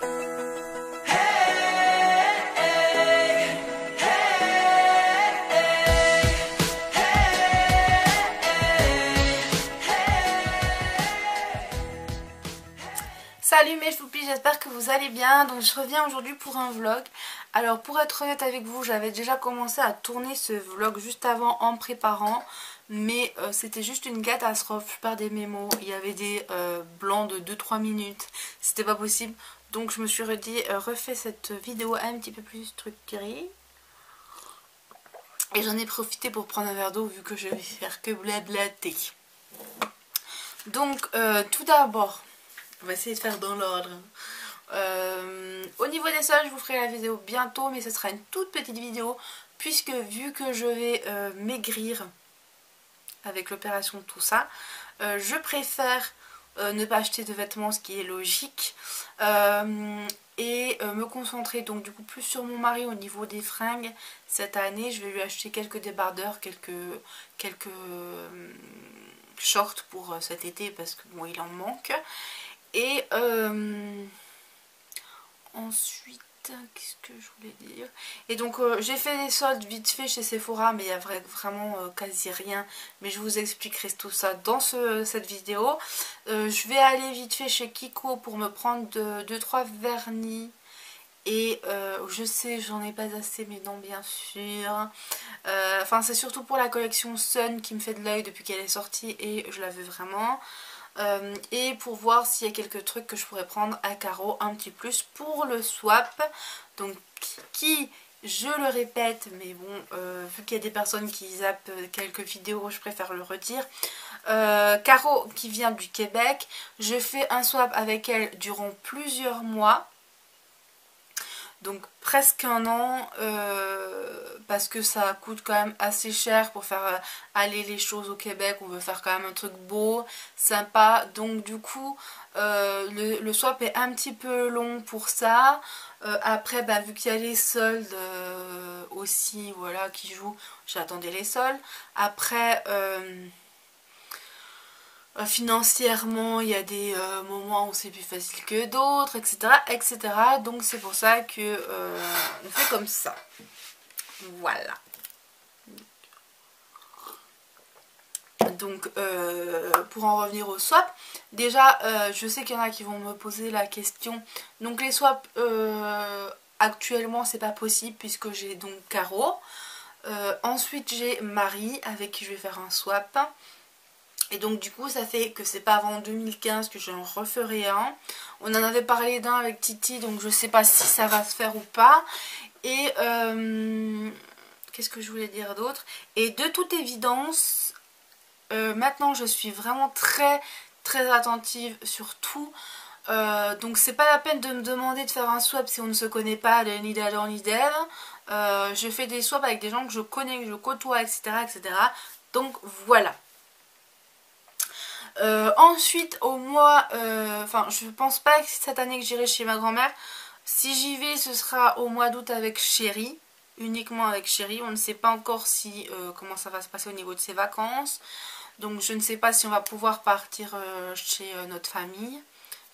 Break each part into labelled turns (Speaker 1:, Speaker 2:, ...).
Speaker 1: Salut mes choupies, j'espère que vous allez bien. Donc je reviens aujourd'hui pour un vlog. Alors pour être honnête avec vous, j'avais déjà commencé à tourner ce vlog juste avant en préparant. Mais c'était juste une catastrophe, je perds des mémos. Il y avait des blancs de 2-3 minutes, c'était pas possible. Donc je me suis redit, refais cette vidéo un petit peu plus structurée. Et j'en ai profité pour prendre un verre d'eau vu que je vais faire que blablater. Donc tout d'abord, on va essayer de faire dans l'ordre. Au niveau des sols, je vous ferai la vidéo bientôt, mais ce sera une toute petite vidéo puisque vu que je vais maigrir avec l'opération tout ça, je préfère ne pas acheter de vêtements, ce qui est logique, et me concentrer donc du coup plus sur mon mari au niveau des fringues. Cette année, je vais lui acheter quelques débardeurs, quelques shorts pour cet été parce que bon, il en manque. Et ensuite, qu'est-ce que je voulais dire? Et donc j'ai fait des soldes vite fait chez Sephora, mais il y a vraiment quasi rien. Mais je vous expliquerai tout ça dans cette vidéo. Je vais aller vite fait chez Kiko pour me prendre 2-3 vernis. Et je sais, j'en ai pas assez, mais non, bien sûr. Enfin, c'est surtout pour la collection Sun qui me fait de l'œil depuis qu'elle est sortie et je la veux vraiment. Et pour voir s'il y a quelques trucs que je pourrais prendre à carreaux un petit plus pour le swap. Donc qui, je le répète, mais bon, vu qu'il y a des personnes qui zappent quelques vidéos, je préfère le redire. Caro qui vient du Québec, je fais un swap avec elle durant plusieurs mois. Donc presque un an, parce que ça coûte quand même assez cher pour faire aller les choses au Québec. On veut faire quand même un truc beau, sympa. Donc du coup, le swap est un petit peu long pour ça. Après, bah, vu qu'il y a les soldes aussi, voilà, qui jouent, j'attendais les soldes. Après... financièrement, il y a des moments où c'est plus facile que d'autres, etc., etc. Donc c'est pour ça que on fait comme ça. Voilà. Donc pour en revenir au swap, déjà je sais qu'il y en a qui vont me poser la question. Donc les swaps actuellement c'est pas possible puisque j'ai donc Caro. Ensuite j'ai Marie avec qui je vais faire un swap. Et donc du coup ça fait que c'est pas avant 2015 que j'en referai un. On en avait parlé d'un avec Titi, donc je sais pas si ça va se faire ou pas. Et qu'est-ce que je voulais dire d'autre? Et de toute évidence, maintenant je suis vraiment très attentive sur tout. Donc c'est pas la peine de me demander de faire un swap si on ne se connaît pas, ni d'Adam ni d'Eve. Je fais des swaps avec des gens que je connais, que je côtoie, etc. etc. Donc voilà. Ensuite au mois, enfin je pense pas que cette année que j'irai chez ma grand-mère. Si j'y vais ce sera au mois d'août avec Chérie, uniquement avec Chérie. On ne sait pas encore si comment ça va se passer au niveau de ses vacances. Donc je ne sais pas si on va pouvoir partir chez notre famille,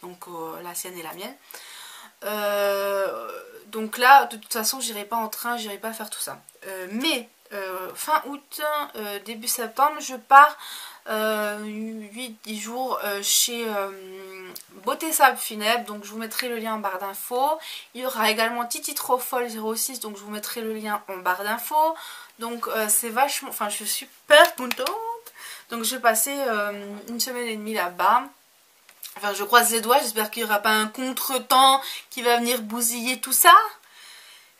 Speaker 1: donc la sienne et la mienne. Donc là de toute façon j'irai pas en train, j'irai pas faire tout ça. Mais fin août, début septembre je pars 8-10 jours chez Beauté Sable Funèbre, donc je vous mettrai le lien en barre d'infos. Il y aura également Titi Trop Folle 06, donc je vous mettrai le lien en barre d'infos. Donc c'est vachement, enfin je suis super contente. Donc je vais passer une semaine et demie là-bas. Enfin je croise les doigts, j'espère qu'il n'y aura pas un contretemps qui va venir bousiller tout ça.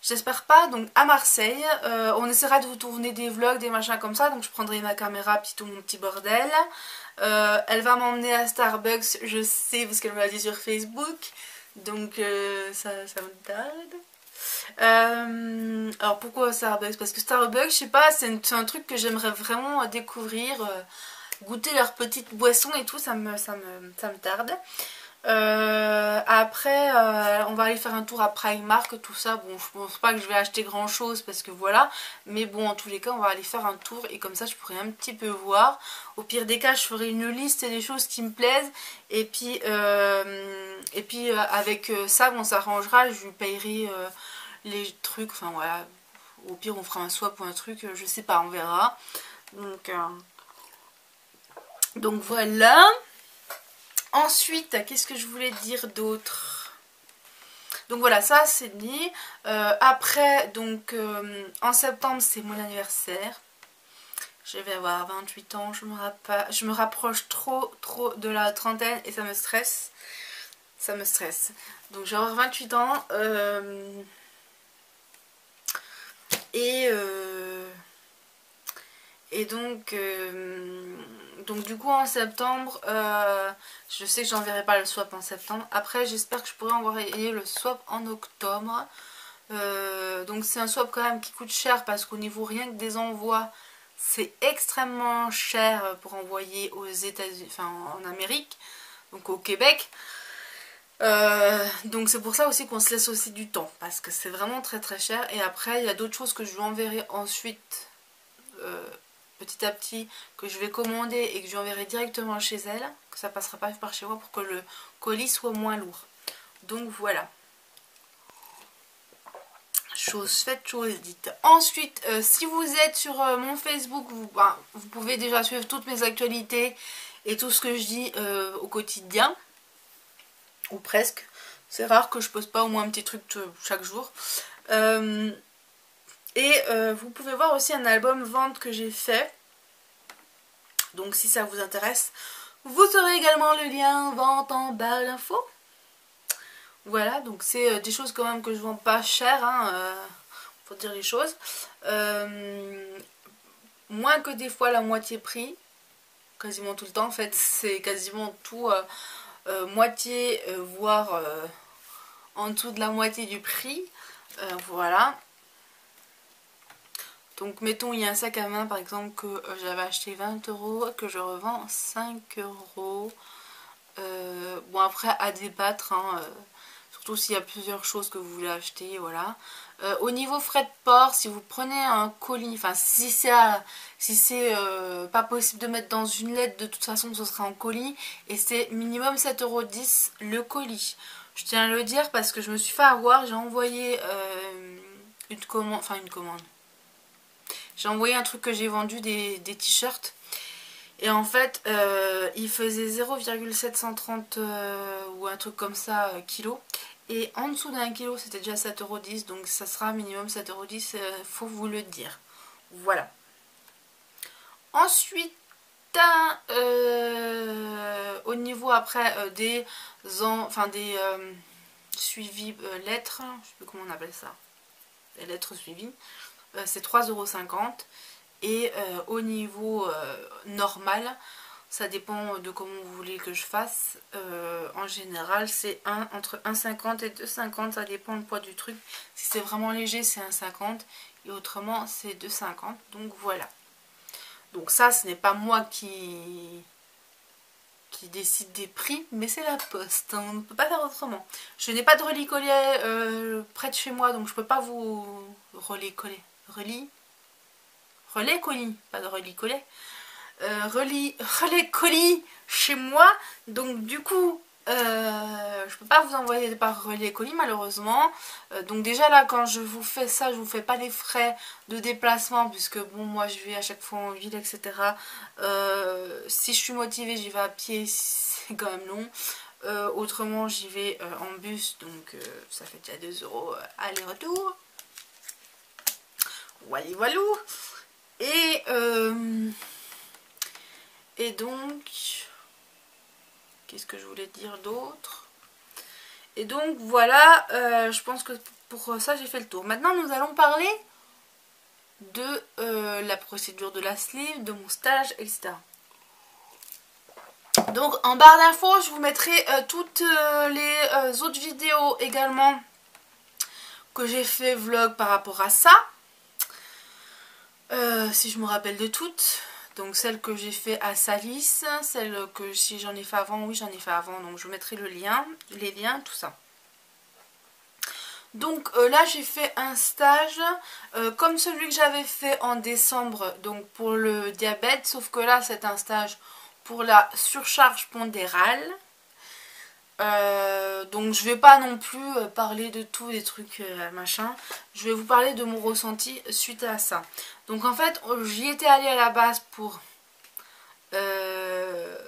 Speaker 1: J'espère pas. Donc à Marseille, on essaiera de vous tourner des vlogs, des machins comme ça. Donc je prendrai ma caméra puis tout mon petit bordel. Elle va m'emmener à Starbucks, je sais parce qu'elle me l'a dit sur Facebook. Donc ça me tarde. Alors pourquoi Starbucks? Parce que Starbucks, je sais pas, c'est un truc que j'aimerais vraiment découvrir. Goûter leurs petites boissons et tout, ça me tarde. Après on va aller faire un tour à Primark, tout ça. Bon, je pense pas que je vais acheter grand chose parce que voilà, mais bon, en tous les cas on va aller faire un tour et comme ça je pourrai un petit peu voir. Au pire des cas je ferai une liste des choses qui me plaisent et puis avec ça on s'arrangera, je lui payerai les trucs, enfin voilà. Au pire on fera un swap ou un truc, je sais pas, on verra. Donc voilà. Ensuite, qu'est-ce que je voulais dire d'autre? Donc voilà, ça c'est dit. Après, donc en septembre c'est mon anniversaire. Je vais avoir 28 ans, je me rapproche trop de la trentaine et ça me stresse. Ça me stresse. Donc je vais avoir 28 ans. Et donc du coup en septembre, je sais que j'enverrai pas le swap en septembre. Après j'espère que je pourrai envoyer le swap en octobre. Donc c'est un swap quand même qui coûte cher parce qu'au niveau rien que des envois, c'est extrêmement cher pour envoyer aux États-Unis, enfin en Amérique, donc au Québec. Donc c'est pour ça aussi qu'on se laisse aussi du temps parce que c'est vraiment très très cher. Et après il y a d'autres choses que je lui enverrai ensuite petit à petit, que je vais commander et que je lui enverrai directement chez elle, que ça passera pas par chez moi pour que le colis soit moins lourd. Donc voilà. Chose faite, chose dite. Ensuite, si vous êtes sur mon Facebook, vous pouvez déjà suivre toutes mes actualités et tout ce que je dis au quotidien. Ou presque. C'est rare que je poste pas au moins un petit truc chaque jour. Vous pouvez voir aussi un album vente que j'ai fait. Donc si ça vous intéresse, vous aurez également le lien vente en barre d'infos. Voilà, donc c'est des choses quand même que je vends pas cher, hein, faut dire les choses. Moins que des fois la moitié prix, quasiment tout le temps en fait, c'est quasiment tout moitié, voire en dessous de la moitié du prix. Voilà. Donc mettons il y a un sac à main par exemple que j'avais acheté 20 € que je revends 5 €. Bon après à débattre, hein, surtout s'il y a plusieurs choses que vous voulez acheter, voilà. Au niveau frais de port, si vous prenez un colis, enfin si c'est pas possible de mettre dans une lettre, de toute façon ce sera en colis et c'est minimum 7,10 € le colis. Je tiens à le dire parce que je me suis fait avoir, j'ai envoyé une commande. J'ai envoyé un truc que j'ai vendu, des t-shirts. Et en fait, il faisait 0,730 ou un truc comme ça kilo. Et en dessous d'un kilo, c'était déjà 7,10 €. Donc ça sera minimum 7,10 €, faut vous le dire. Voilà. Ensuite, au niveau après des suivis lettres, je sais plus comment on appelle ça. Les lettres suivies. C'est 3,50 €. Et au niveau normal, ça dépend de comment vous voulez que je fasse. En général, c'est entre 1,50 et 2,50. Ça dépend du poids du truc. Si c'est vraiment léger, c'est 1,50. Et autrement, c'est 2,50. Donc voilà. Donc ça, ce n'est pas moi qui décide des prix, mais c'est la poste. On ne peut pas faire autrement. Je n'ai pas de relicoller près de chez moi, donc je ne peux pas vous relais colis, pas de relicoller. Relais colis chez moi, donc du coup je peux pas vous envoyer par relais colis malheureusement. Donc déjà là quand je vous fais ça, je vous fais pas les frais de déplacement puisque bon moi je vais à chaque fois en ville, etc. Si je suis motivée j'y vais à pied, c'est quand même long. Autrement j'y vais en bus, donc ça fait déjà 2 € aller-retour. Walou. Et donc, qu'est-ce que je voulais dire d'autre? Et donc voilà, je pense que pour ça j'ai fait le tour. Maintenant nous allons parler de la procédure de la sleeve, de mon stage, etc. Donc en barre d'infos je vous mettrai toutes les autres vidéos également que j'ai fait vlog par rapport à ça. Si je me rappelle de toutes. Donc celle que j'ai fait à Salis, celle que si j'en ai fait avant, oui j'en ai fait avant, donc je vous mettrai le lien, les liens, tout ça. Donc là j'ai fait un stage comme celui que j'avais fait en décembre, donc pour le diabète, sauf que là c'est un stage pour la surcharge pondérale. Donc je vais pas non plus parler de tout, des trucs machin. Je vais vous parler de mon ressenti suite à ça. Donc en fait j'y étais allée à la base pour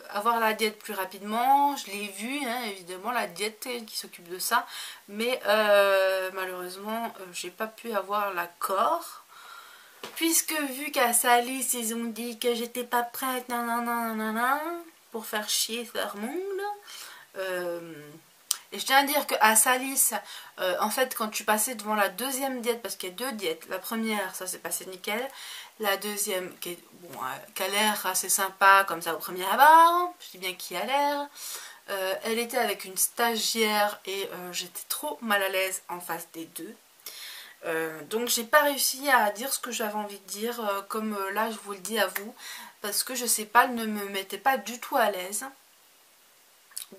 Speaker 1: avoir la diète plus rapidement. Je l'ai vu hein, évidemment la diète qui s'occupe de ça. Mais malheureusement j'ai pas pu avoir l'accord. Puisque vu qu'à Salis ils ont dit que j'étais pas prête nanana, pour faire chier leur monde. Et je tiens à dire qu'à Salis, en fait, quand tu passais devant la deuxième diète, parce qu'il y a deux diètes, la première, ça s'est passé nickel, la deuxième, qui a l'air assez sympa, comme ça au premier abord, je dis bien qui a l'air, elle était avec une stagiaire et j'étais trop mal à l'aise en face des deux. Donc j'ai pas réussi à dire ce que j'avais envie de dire, comme là je vous le dis à vous, parce que je sais pas, elle ne me mettait pas du tout à l'aise.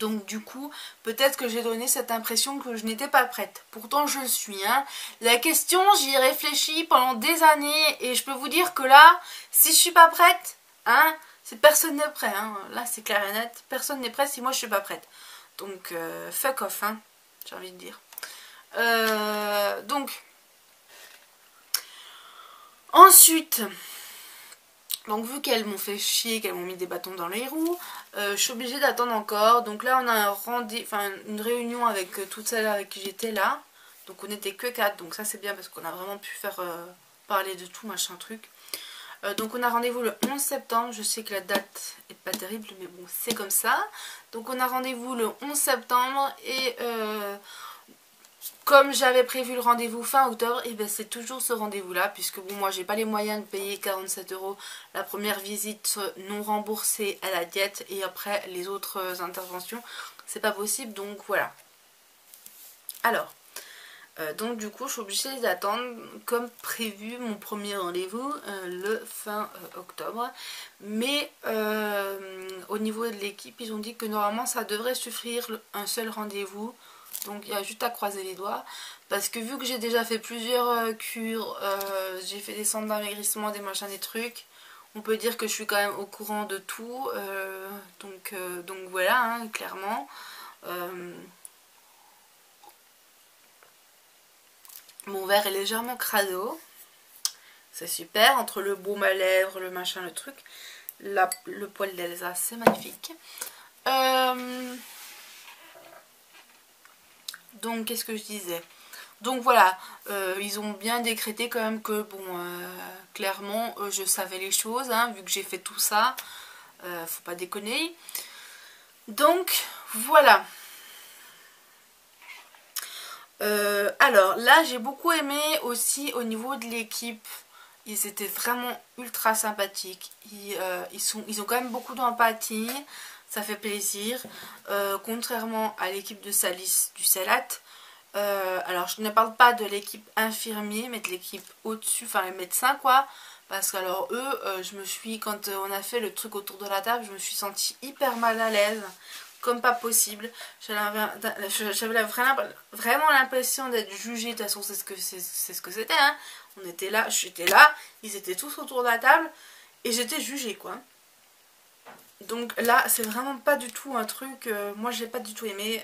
Speaker 1: Donc du coup, peut-être que j'ai donné cette impression que je n'étais pas prête. Pourtant je le suis. Hein. La question, j'y ai réfléchi pendant des années et je peux vous dire que là, si je suis pas prête, hein, personne n'est prêt. Hein. Là c'est clair et net, personne n'est prêt si moi je suis pas prête. Donc fuck off, hein, j'ai envie de dire. Donc, ensuite... Donc vu qu'elles m'ont fait chier, qu'elles m'ont mis des bâtons dans les roues, je suis obligée d'attendre encore. Donc là on a une réunion avec toutes celles avec qui j'étais là. Donc on n'était que 4, donc ça c'est bien parce qu'on a vraiment pu faire parler de tout machin truc. Donc on a rendez-vous le 11 septembre, je sais que la date est pas terrible mais bon c'est comme ça. Donc on a rendez-vous le 11 septembre et... comme j'avais prévu le rendez-vous fin octobre, et ben c'est toujours ce rendez-vous là, puisque bon moi j'ai pas les moyens de payer 47 € la première visite non remboursée à la diète et après les autres interventions, c'est pas possible donc voilà. Alors, donc du coup je suis obligée d'attendre comme prévu mon premier rendez-vous le fin octobre. Mais au niveau de l'équipe ils ont dit que normalement ça devrait suffire un seul rendez-vous. Donc il y a juste à croiser les doigts. Parce que vu que j'ai déjà fait plusieurs cures, j'ai fait des centres d'amaigrissement, des machins, des trucs. On peut dire que je suis quand même au courant de tout. Donc voilà, hein, clairement. Mon verre est légèrement crado. C'est super. Entre le baume à lèvres, le machin, le truc. Le poil d'Elsa, c'est magnifique. Donc qu'est-ce que je disais? Donc voilà, ils ont bien décrété quand même que bon, clairement je savais les choses, hein, vu que j'ai fait tout ça, faut pas déconner. Donc voilà. Alors là j'ai beaucoup aimé aussi au niveau de l'équipe, ils étaient vraiment ultra sympathiques, ils ont quand même beaucoup d'empathie, ça fait plaisir, contrairement à l'équipe de Salis du Celat. Alors je ne parle pas de l'équipe infirmier mais de l'équipe au-dessus, enfin les médecins quoi, parce que alors eux, quand on a fait le truc autour de la table, je me suis sentie hyper mal à l'aise, comme pas possible. J'avais vraiment l'impression d'être jugée, de toute façon c'est ce que c'était, hein. On était là, j'étais là, ils étaient tous autour de la table et j'étais jugée quoi. Donc là c'est vraiment pas du tout un truc, moi j'ai pas du tout aimé,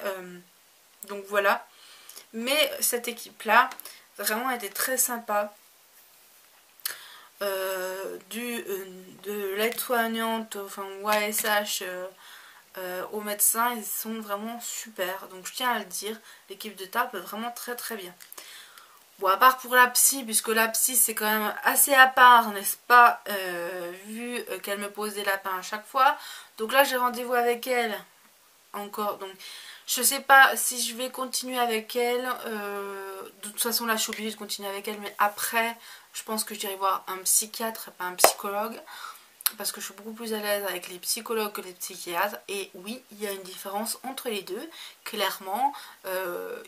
Speaker 1: donc voilà. Mais cette équipe là vraiment était très sympa, de l'aide-soignante, enfin YSH aux médecins, ils sont vraiment super, donc je tiens à le dire, l'équipe de table est vraiment très très bien. Bon, à part pour la psy, puisque la psy c'est quand même assez à part, n'est-ce pas, vu qu'elle me pose des lapins à chaque fois. Donc là j'ai rendez-vous avec elle encore, donc je sais pas si je vais continuer avec elle, de toute façon là je suis obligée de continuer avec elle, mais après je pense que j'irai voir un psychiatre et pas un psychologue, parce que je suis beaucoup plus à l'aise avec les psychologues que les psychiatres. Et oui, il y a une différence entre les deux, clairement.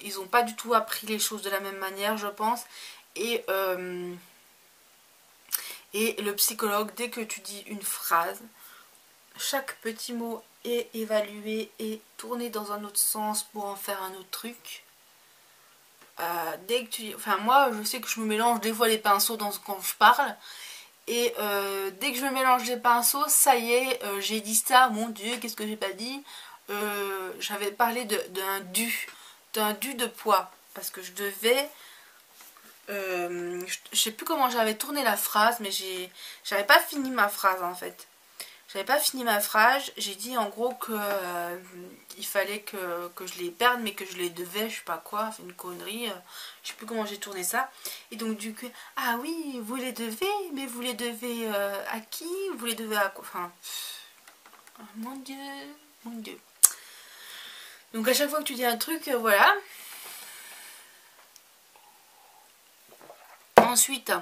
Speaker 1: Ils n'ont pas du tout appris les choses de la même manière, je pense. Et Et le psychologue, dès que tu dis une phrase, chaque petit mot est évalué et tourné dans un autre sens pour en faire un autre truc. Dès que tu... Enfin moi je sais que je me mélange des fois les pinceaux quand je parle. Et dès que je me mélange les pinceaux, ça y est, j'ai dit ça, mon dieu, qu'est-ce que j'ai pas dit. J'avais parlé d'un dû de poids. Parce que je devais... je sais plus comment j'avais tourné la phrase, mais j'avais pas fini ma phrase en fait. J'avais pas fini ma phrase, j'ai dit en gros que il fallait que je les perde, mais que je les devais, je sais pas quoi, c'est une connerie, je sais plus comment j'ai tourné ça. Et donc du coup, ah oui, vous les devez, mais vous les devez à qui? Vous les devez à quoi? Enfin, mon dieu, mon dieu. Donc à chaque fois que tu dis un truc, voilà. Ensuite,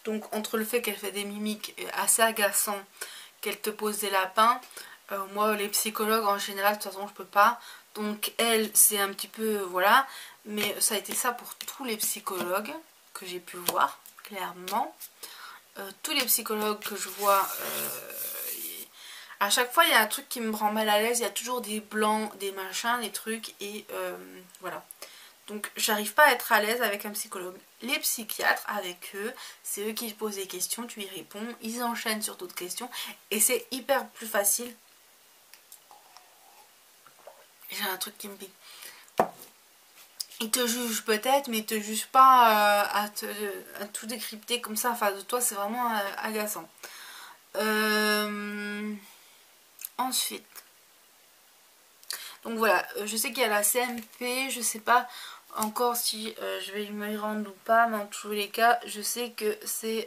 Speaker 1: donc entre le fait qu'elle fait des mimiques assez agaçants, qu'elle te pose des lapins, moi les psychologues en général de toute façon je peux pas. Donc elle c'est un petit peu voilà, mais ça a été ça pour tous les psychologues que j'ai pu voir, clairement. Tous les psychologues que je vois, à chaque fois il y a un truc qui me rend mal à l'aise, il y a toujours des blancs, des machins, des trucs et voilà. Donc j'arrive pas à être à l'aise avec un psychologue. Les psychiatres, avec eux, c'est eux qui te posent des questions, tu y réponds, ils enchaînent sur d'autres questions et c'est hyper plus facile. J'ai un truc qui me pique. Ils te jugent peut-être, mais ils te jugent pas à tout décrypter comme ça en face de toi, c'est vraiment agaçant. Ensuite, donc voilà, je sais qu'il y a la CMP, je sais pas encore si je vais me y rendre ou pas, mais en tous les cas je sais que c'est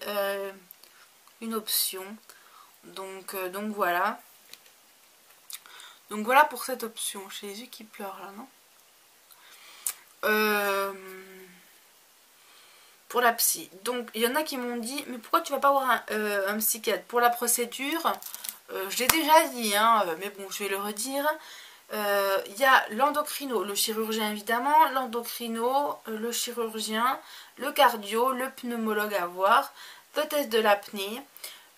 Speaker 1: une option, donc voilà. Donc voilà pour cette option. J'ai les yeux qui pleurent là, non? Pour la psy, donc il y en a qui m'ont dit mais pourquoi tu vas pas voir un psychiatre? Pour la procédure, je l'ai déjà dit hein, mais bon je vais le redire. Il y a l'endocrino, le chirurgien évidemment, l'endocrino, le chirurgien, le cardio, le pneumologue à voir, le test de l'apnée,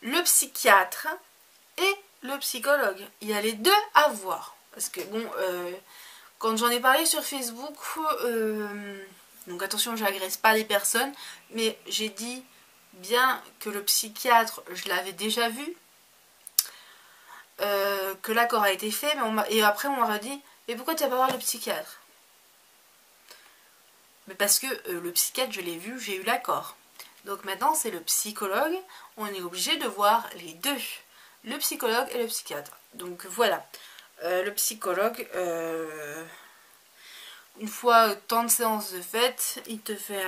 Speaker 1: le psychiatre et le psychologue. Il y a les deux à voir. Parce que bon, quand j'en ai parlé sur Facebook, donc attention, j'agresse pas les personnes, mais j'ai dit bien que le psychiatre, je l'avais déjà vu. Que l'accord a été fait, mais et après on m'a dit mais pourquoi tu vas pas voir le psychiatre? Mais parce que le psychiatre je l'ai vu, j'ai eu l'accord. Donc maintenant c'est le psychologue, on est obligé de voir les deux, le psychologue et le psychiatre. Donc voilà, le psychologue, une fois tant de séances de fait, il te fait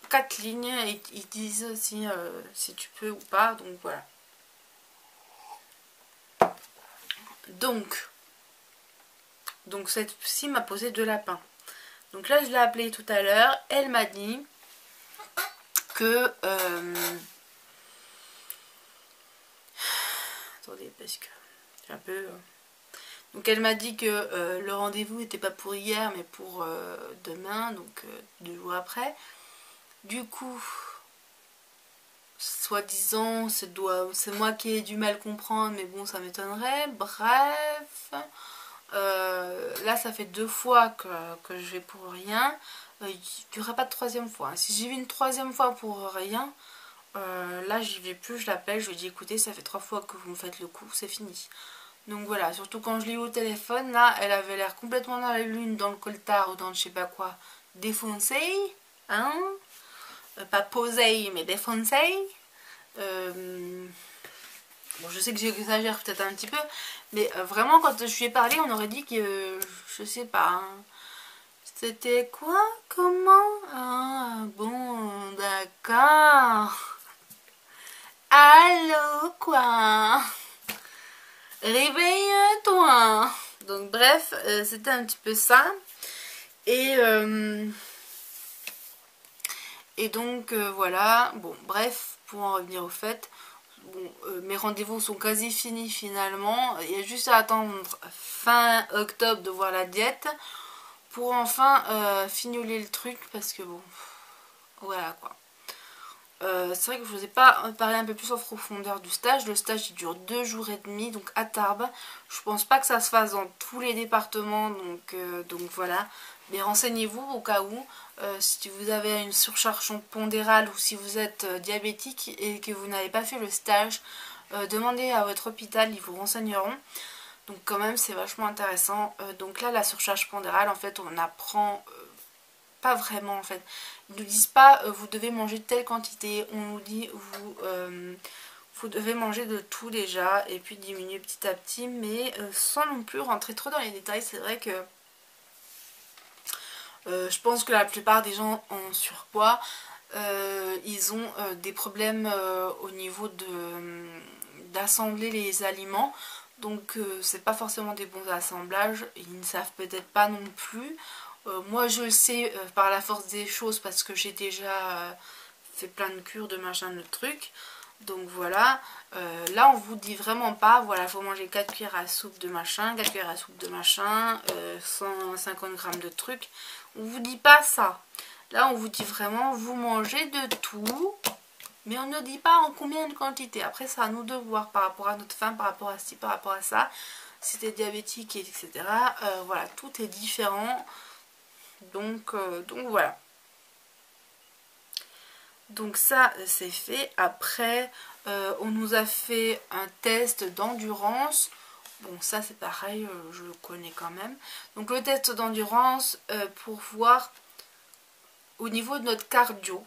Speaker 1: 4 lignes et ils disent si tu peux ou pas, donc voilà. Donc cette psy m'a posé 2 lapins. Donc là je l'ai appelée tout à l'heure. Elle m'a dit que... attendez parce que j'ai un peu... Donc elle m'a dit que le rendez-vous n'était pas pour hier mais pour demain, donc 2 jours après. Du coup, soi-disant, c'est moi qui ai du mal comprendre, mais bon ça m'étonnerait. Bref... là ça fait 2 fois que je vais pour rien, il n'y aura pas de 3e fois. Si j'y vais une 3e fois pour rien, là j'y vais plus, je l'appelle, je lui dis écoutez ça fait 3 fois que vous me faites le coup, c'est fini. Donc voilà, surtout quand je l'ai eu au téléphone, là elle avait l'air complètement dans la lune, dans le coltard ou dans le je sais pas quoi, défoncée, hein, pas posée mais défoncée. Bon, je sais que j'exagère peut-être un petit peu, mais vraiment quand je lui ai parlé, on aurait dit que, je sais pas, hein, c'était quoi, comment, ah bon, d'accord, allô quoi, réveille-toi. Donc bref, c'était un petit peu ça, et donc voilà, bon bref, pour en revenir au fait. Bon, mes rendez-vous sont quasi finis finalement. Il y a juste à attendre fin octobre de voir la diète pour enfin fignoler le truc parce que bon, voilà quoi. c'est vrai que je ne vous ai pas parlé un peu plus en profondeur du stage. Le stage il dure 2 jours et demi, donc à Tarbes. Je pense pas que ça se fasse dans tous les départements, donc voilà. Mais renseignez-vous au cas où, si vous avez une surcharge pondérale ou si vous êtes diabétique et que vous n'avez pas fait le stage, demandez à votre hôpital, ils vous renseigneront. Donc quand même c'est vachement intéressant. Donc là la surcharge pondérale en fait on apprend pas vraiment en fait. Ils nous disent pas vous devez manger telle quantité, on nous dit vous devez manger de tout déjà et puis diminuer petit à petit, mais sans non plus rentrer trop dans les détails. C'est vrai que je pense que la plupart des gens en surpoids, ils ont des problèmes au niveau d'assembler les aliments. Donc c'est pas forcément des bons assemblages, ils ne savent peut-être pas non plus. Moi je le sais par la force des choses parce que j'ai déjà fait plein de cures de machin de trucs. Donc voilà, là on vous dit vraiment pas, voilà, il faut manger 4 cuillères à soupe de machin, 4 cuillères à soupe de machin, 150 grammes de trucs. On vous dit pas ça. Là on vous dit vraiment, vous mangez de tout, mais on ne dit pas en combien de quantité. Après c'est à nous de voir par rapport à notre faim, par rapport à ci, par rapport à ça. Si t'es diabétique, etc. Voilà, tout est différent. Donc voilà. Donc ça c'est fait. Après on nous a fait un test d'endurance. Bon ça c'est pareil, je le connais quand même. Donc le test d'endurance pour voir au niveau de notre cardio.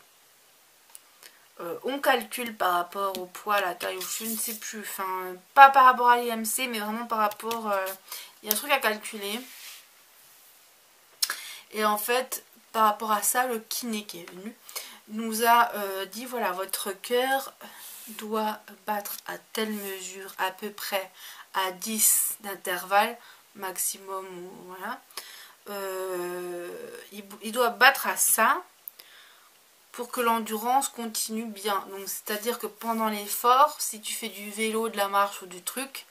Speaker 1: On calcule par rapport au poids, la taille, ou je ne sais plus. Enfin pas par rapport à l'IMC mais vraiment par rapport... il y a un truc à calculer. Et en fait par rapport à ça le kiné qui est venu nous a dit voilà votre cœur doit battre à telle mesure à peu près à 10 d'intervalle maximum, voilà. Il doit battre à ça pour que l'endurance continue bien. Donc c'est à dire que pendant l'effort, si tu fais du vélo, de la marche ou du truc,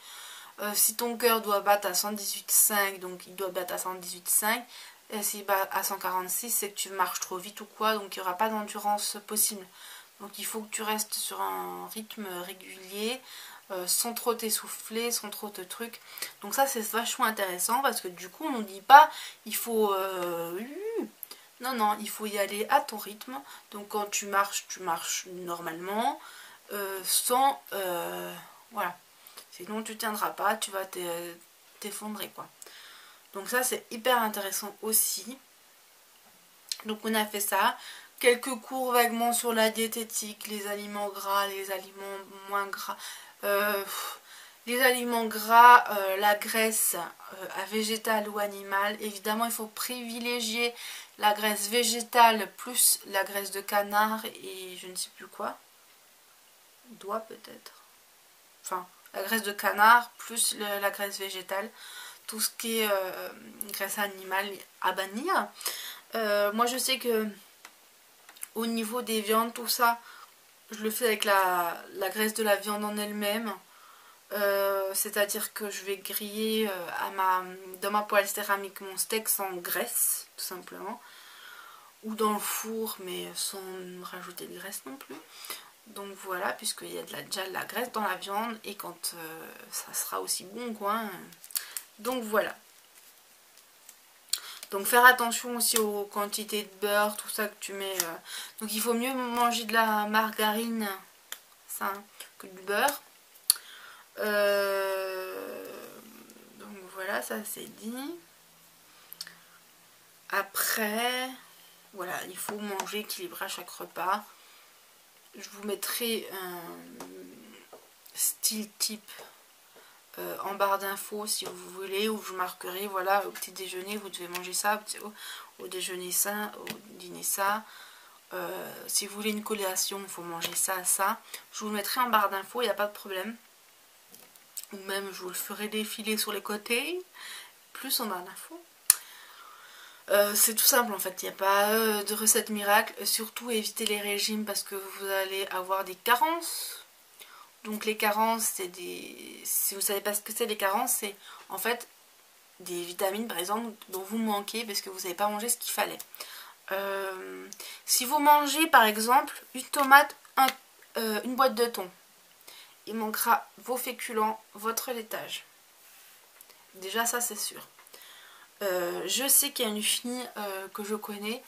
Speaker 1: si ton cœur doit battre à 118,5, donc il doit battre à 118,5, et s'il bat à 146, c'est que tu marches trop vite ou quoi, donc il n'y aura pas d'endurance possible. Donc il faut que tu restes sur un rythme régulier, sans trop t'essouffler, sans trop te trucs. Donc ça c'est vachement intéressant parce que du coup on ne dit pas il faut... non, non, il faut y aller à ton rythme. Donc quand tu marches normalement, sans... voilà. Sinon tu tiendras pas, tu vas t'effondrer quoi. Donc ça c'est hyper intéressant aussi. Donc on a fait ça. Quelques cours vaguement sur la diététique, les aliments gras, les aliments moins gras. Les aliments gras, la graisse végétale ou animale. Évidemment il faut privilégier la graisse végétale plus la graisse de canard et je ne sais plus quoi. Doigt peut-être. Enfin la graisse de canard plus la graisse végétale. Tout ce qui est graisse animale à bannir. Moi je sais que au niveau des viandes, tout ça, je le fais avec la graisse de la viande en elle-même. C'est-à-dire que je vais griller dans ma poêle céramique mon steak sans graisse, tout simplement. Ou dans le four, mais sans rajouter de graisse non plus. Donc voilà, puisqu'il y a déjà de la graisse dans la viande. Et quand ça sera aussi bon, quoi. Donc voilà. Donc faire attention aussi aux quantités de beurre, tout ça que tu mets. Donc il faut mieux manger de la margarine ça, que du beurre. Donc voilà, ça c'est dit. Après, voilà, il faut manger équilibré à chaque repas. Je vous mettrai un style type en barre d'infos si vous voulez, où je marquerai, voilà, au petit déjeuner vous devez manger ça, au déjeuner ça, au dîner ça. Si vous voulez une collation, il faut manger ça, ça. Je vous le mettrai en barre d'infos, il n'y a pas de problème. Ou même je vous le ferai défiler sur les côtés, plus en barre d'infos. C'est tout simple en fait, il n'y a pas de recette miracle. Surtout évitez les régimes parce que vous allez avoir des carences. Donc les carences, c'est des... Si vous ne savez pas ce que c'est les carences, c'est en fait des vitamines par exemple dont vous manquez parce que vous n'avez pas mangé ce qu'il fallait. Si vous mangez par exemple une tomate, une boîte de thon, il manquera vos féculents, votre laitage. Déjà ça c'est sûr. Je sais qu'il y a une fille que je connais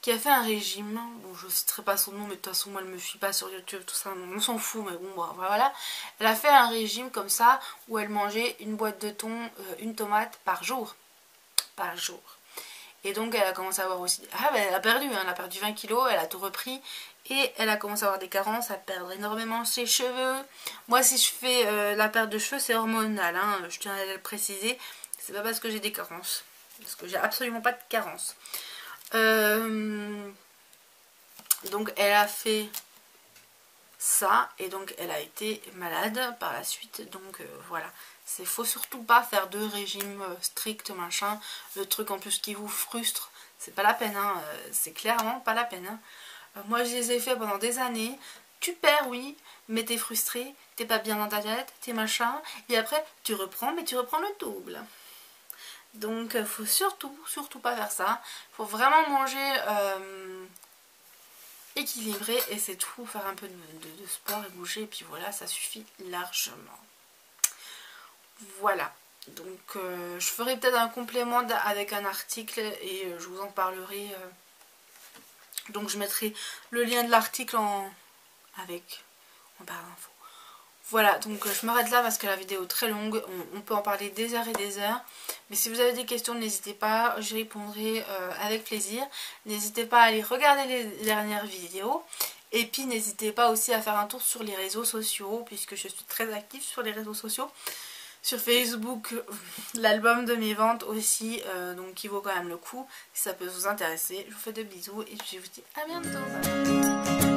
Speaker 1: qui a fait un régime. Bon, je ne citerai pas son nom, mais de toute façon moi elle me suit pas sur YouTube, tout ça, on s'en fout, mais bon voilà. Elle a fait un régime comme ça où elle mangeait une boîte de thon, une tomate par jour. Par jour. Et donc elle a commencé à avoir aussi... Ah ben elle a perdu, hein, elle a perdu 20 kilos, elle a tout repris. Et elle a commencé à avoir des carences, à perdre énormément ses cheveux. Moi si je fais la perte de cheveux c'est hormonal, hein, je tiens à le préciser. C'est pas parce que j'ai des carences. Parce que j'ai absolument pas de carences. Donc elle a fait ça et donc elle a été malade par la suite. Donc voilà. Faut surtout pas faire de régime strict machin. Le truc en plus qui vous frustre, c'est pas la peine, hein. C'est clairement pas la peine, hein. Moi je les ai fait pendant des années. Tu perds oui, mais t'es frustré, t'es pas bien dans ta tête, t'es machin. Et après tu reprends, mais tu reprends le double. Donc faut surtout pas faire ça. Faut vraiment manger équilibré et c'est tout. Faire un peu de sport et bouger et puis voilà, ça suffit largement. Voilà. Donc je ferai peut-être un complément avec un article et je vous en parlerai. Donc je mettrai le lien de l'article en barre d'infos. Voilà, donc je m'arrête là parce que la vidéo est très longue, on peut en parler des heures et des heures. Mais si vous avez des questions, n'hésitez pas, j'y répondrai avec plaisir. N'hésitez pas à aller regarder les dernières vidéos. Et puis n'hésitez pas aussi à faire un tour sur les réseaux sociaux, puisque je suis très active sur les réseaux sociaux. Sur Facebook, l'album de mes ventes aussi, donc qui vaut quand même le coup. Si ça peut vous intéresser, je vous fais de bisous et puis je vous dis à bientôt.